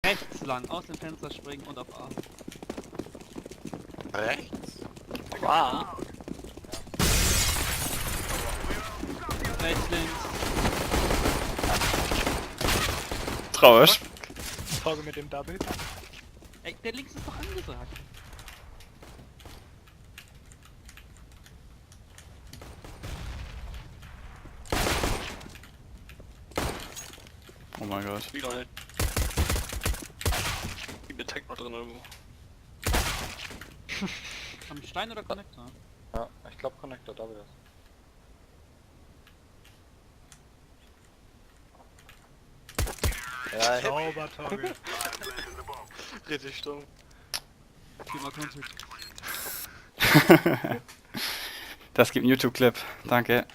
Rechts lang, aus dem Fenster springen und auf A. Rechts? Wow. Rechts, links. Traurig. Folge mit dem Double. Ey, der links ist doch angesagt. Oh mein Gott. Wie Leute. Die Detect noch drin irgendwo. Am Stein oder Connector? Ja, ich glaube Connector, Double ist. Ja, Hit. Sauber, Toggle. Richtig stumm. Viermal Contact. Das gibt einen YouTube-Clip. Danke.